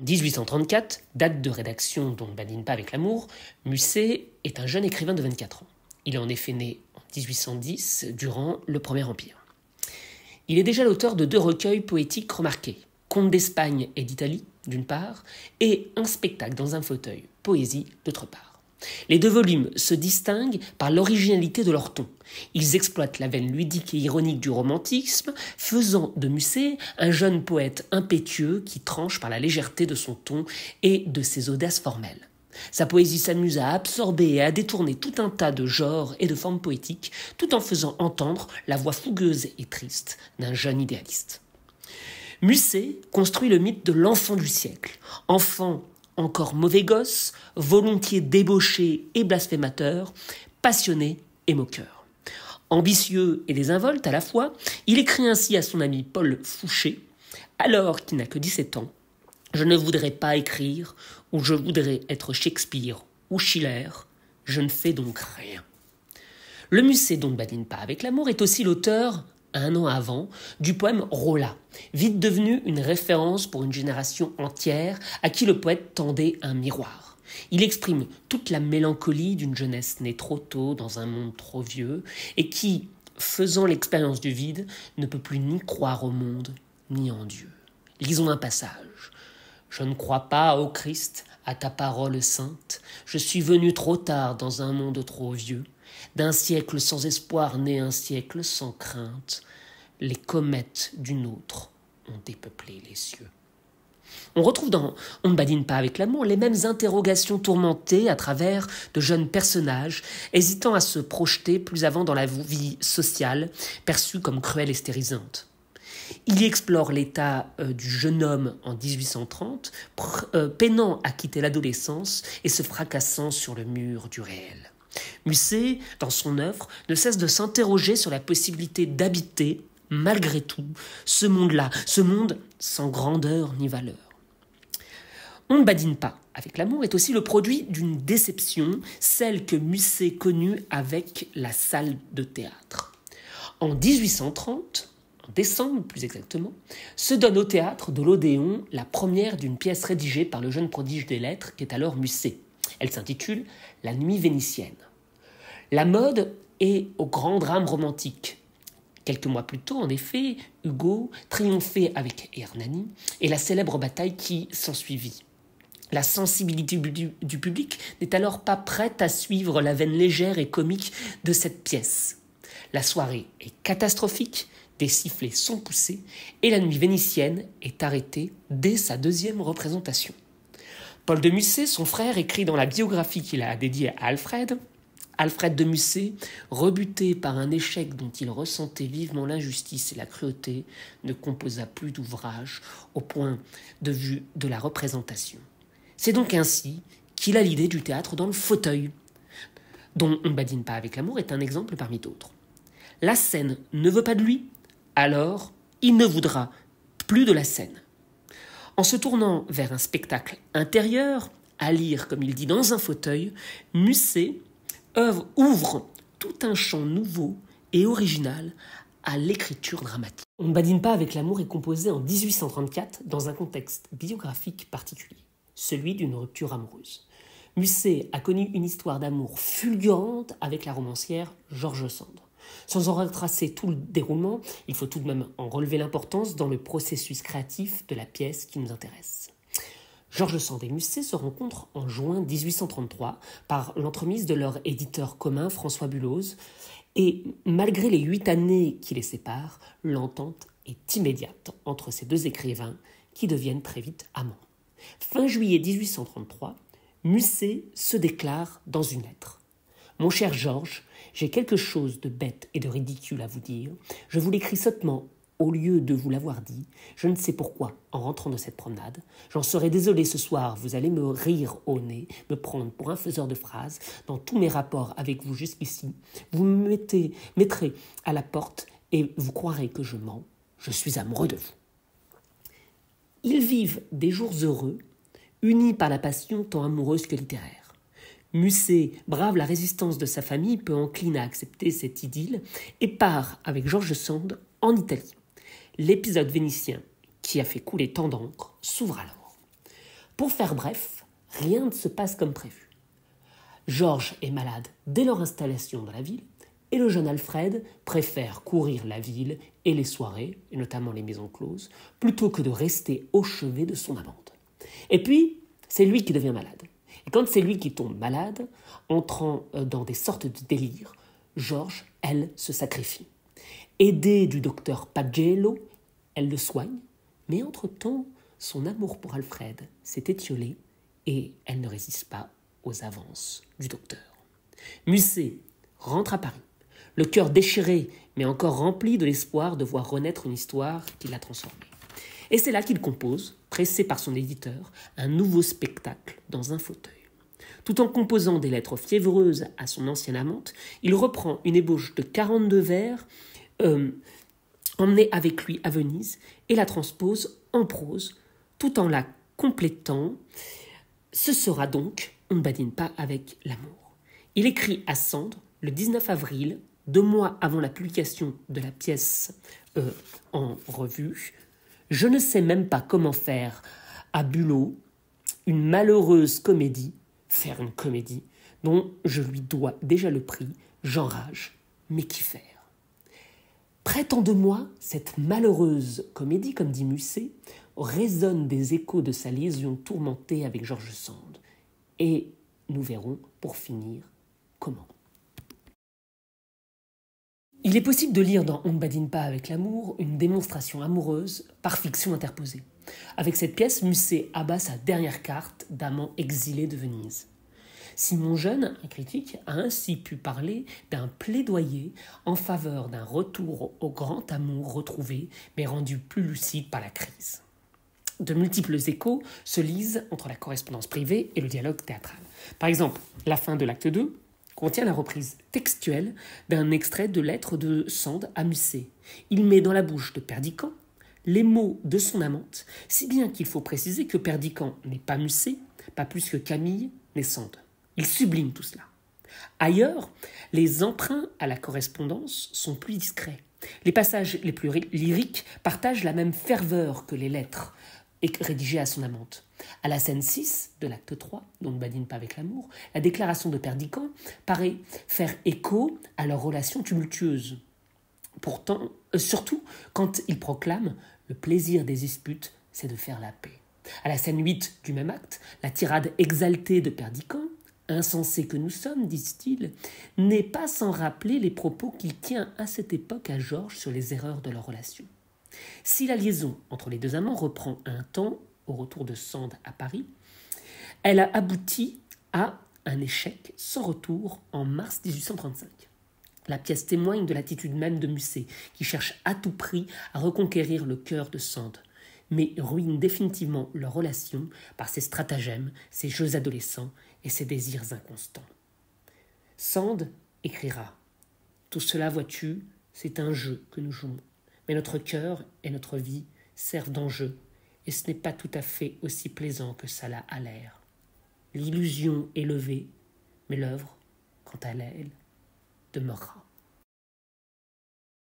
1834, date de rédaction dont ne badine pas avec l'amour, Musset est un jeune écrivain de 24 ans. Il est en effet né en 1810, durant le Premier Empire. Il est déjà l'auteur de 2 recueils poétiques remarqués, Contes d'Espagne et d'Italie, d'une part, et Un spectacle dans un fauteuil, poésie, d'autre part. Les 2 volumes se distinguent par l'originalité de leur ton. Ils exploitent la veine ludique et ironique du romantisme, faisant de Musset un jeune poète impétueux qui tranche par la légèreté de son ton et de ses audaces formelles. Sa poésie s'amuse à absorber et à détourner tout un tas de genres et de formes poétiques, tout en faisant entendre la voix fougueuse et triste d'un jeune idéaliste. Musset construit le mythe de l'enfant du siècle, enfant encore mauvais gosse, volontiers débauché et blasphémateur, passionné et moqueur. Ambitieux et désinvolte à la fois, il écrit ainsi à son ami Paul Fouché, alors qu'il n'a que 17 ans, « Je ne voudrais pas écrire, ou je voudrais être Shakespeare ou Schiller, je ne fais donc rien. » Le Musset dont ne badine pas avec l'amour est aussi l'auteur, 1 an avant, du poème Rolla, vite devenu une référence pour une génération entière à qui le poète tendait un miroir. Il exprime toute la mélancolie d'une jeunesse née trop tôt dans un monde trop vieux et qui, faisant l'expérience du vide, ne peut plus ni croire au monde ni en Dieu. Lisons un passage. « Je ne crois pas, ô Christ, à ta parole sainte. Je suis venu trop tard dans un monde trop vieux. D'un siècle sans espoir naît un siècle sans crainte. Les comètes du nôtre ont dépeuplé les cieux. » On retrouve dans « On ne badine pas avec l'amour » les mêmes interrogations tourmentées à travers de jeunes personnages, hésitant à se projeter plus avant dans la vie sociale, perçue comme cruelle et stérilisante. Il y explore l'état du jeune homme en 1830, peinant à quitter l'adolescence et se fracassant sur le mur du réel. Musset, dans son œuvre, ne cesse de s'interroger sur la possibilité d'habiter, malgré tout, ce monde-là, ce monde sans grandeur ni valeur. On ne badine pas avec l'amour est aussi le produit d'une déception, celle que Musset connut avec la salle de théâtre. En 1830, en décembre plus exactement, se donne au théâtre de l'Odéon la première d'une pièce rédigée par le jeune prodige des lettres qui est alors Musset. Elle s'intitule « La nuit vénitienne ». La mode est au grand drame romantique. Quelques mois plus tôt, en effet, Hugo triomphait avec Hernani et la célèbre bataille qui s'ensuivit. La sensibilité du public n'est alors pas prête à suivre la veine légère et comique de cette pièce. La soirée est catastrophique, des sifflets sont poussés et la nuit vénitienne est arrêtée dès sa 2e représentation. Paul de Musset, son frère, écrit dans la biographie qu'il a dédiée à Alfred de Musset, rebuté par un échec dont il ressentait vivement l'injustice et la cruauté, ne composa plus d'ouvrage au point de vue de la représentation. C'est donc ainsi qu'il a l'idée du théâtre dans le fauteuil, dont On ne badine pas avec l'amour est un exemple parmi d'autres. La scène ne veut pas de lui, alors il ne voudra plus de la scène. En se tournant vers un spectacle intérieur, à lire, comme il dit, dans un fauteuil, Musset ouvre tout un champ nouveau et original à l'écriture dramatique. On ne badine pas avec l'amour est composé en 1834 dans un contexte biographique particulier, celui d'une rupture amoureuse. Musset a connu une histoire d'amour fulgurante avec la romancière George Sand. Sans en retracer tout le déroulement, il faut tout de même en relever l'importance dans le processus créatif de la pièce qui nous intéresse. George Sand et Musset se rencontrent en juin 1833 par l'entremise de leur éditeur commun François Bulloz et malgré les 8 années qui les séparent, l'entente est immédiate entre ces 2 écrivains qui deviennent très vite amants. Fin juillet 1833, Musset se déclare dans une lettre. « Mon cher Georges, j'ai quelque chose de bête et de ridicule à vous dire. Je vous l'écris sottement au lieu de vous l'avoir dit. Je ne sais pourquoi, en rentrant de cette promenade. J'en serai désolé ce soir, vous allez me rire au nez, me prendre pour un faiseur de phrases. Dans tous mes rapports avec vous jusqu'ici, vous me mettrez à la porte et vous croirez que je mens. Je suis amoureux de vous. » Ils vivent des jours heureux, unis par la passion tant amoureuse que littéraire. Musset brave la résistance de sa famille, peu encline à accepter cette idylle, et part avec George Sand en Italie. L'épisode vénitien qui a fait couler tant d'encre s'ouvre alors. Pour faire bref, rien ne se passe comme prévu. Georges est malade dès leur installation dans la ville, et le jeune Alfred préfère courir la ville et les soirées, et notamment les maisons closes, plutôt que de rester au chevet de son amante. Et puis, c'est lui qui devient malade. Et quand c'est lui qui tombe malade, entrant dans des sortes de délires, Georges, elle, se sacrifie. Aidée du docteur Pagello, elle le soigne, mais entre-temps, son amour pour Alfred s'est étiolé et elle ne résiste pas aux avances du docteur. Musset rentre à Paris, le cœur déchiré, mais encore rempli de l'espoir de voir renaître une histoire qui l'a transformé. Et c'est là qu'il compose, pressé par son éditeur, un nouveau spectacle dans un fauteuil. Tout en composant des lettres fiévreuses à son ancienne amante, il reprend une ébauche de 42 vers emmenée avec lui à Venise et la transpose en prose, tout en la complétant. Ce sera donc « On ne badine pas avec l'amour ». Il écrit à Sand le 19 avril, 2 mois avant la publication de la pièce en revue. « Je ne sais même pas comment faire à Bulot une malheureuse comédie, faire une comédie, dont je lui dois déjà le prix, j'enrage, mais qu'y faire ?» Près tant de mois, cette malheureuse comédie, comme dit Musset, résonne des échos de sa liaison tourmentée avec George Sand. Et nous verrons, pour finir, comment. Il est possible de lire dans « On ne badine pas avec l'amour » une démonstration amoureuse par fiction interposée. Avec cette pièce, Musset abat sa dernière carte d'amant exilé de Venise. Simon Jeune, un critique, a ainsi pu parler d'un plaidoyer en faveur d'un retour au grand amour retrouvé, mais rendu plus lucide par la crise. De multiples échos se lisent entre la correspondance privée et le dialogue théâtral. Par exemple, la fin de l'acte 2 contient la reprise textuelle d'un extrait de lettre de Sand à Musset. Il met dans la bouche de Perdiccas les mots de son amante, si bien qu'il faut préciser que Perdiccas n'est pas Musset, pas plus que Camille n'est Sand. Il sublime tout cela. Ailleurs, les emprunts à la correspondance sont plus discrets. Les passages les plus lyriques partagent la même ferveur que les lettres rédigées à son amante. À la scène 6 de l'acte 3, dont ne badine pas avec l'amour, la déclaration de Perdiccas paraît faire écho à leur relation tumultueuse. Pourtant, surtout quand il proclame « le plaisir des disputes, c'est de faire la paix ». À la scène 8 du même acte, la tirade exaltée de Perdiccas, « insensés que nous sommes, disent-ils », n'est pas sans rappeler les propos qu'il tient à cette époque à Georges sur les erreurs de leur relation. Si la liaison entre les deux amants reprend un temps au retour de Sand à Paris, elle a abouti à un échec sans retour en mars 1835. La pièce témoigne de l'attitude même de Musset, qui cherche à tout prix à reconquérir le cœur de Sand, mais ruine définitivement leur relation par ses stratagèmes, ses jeux adolescents et ses désirs inconstants. Sand écrira « Tout cela, vois-tu, c'est un jeu que nous jouons, mais notre cœur et notre vie servent d'enjeu, et ce n'est pas tout à fait aussi plaisant que cela a l'air. L'illusion est levée, mais l'œuvre, quant à elle, demeurera. »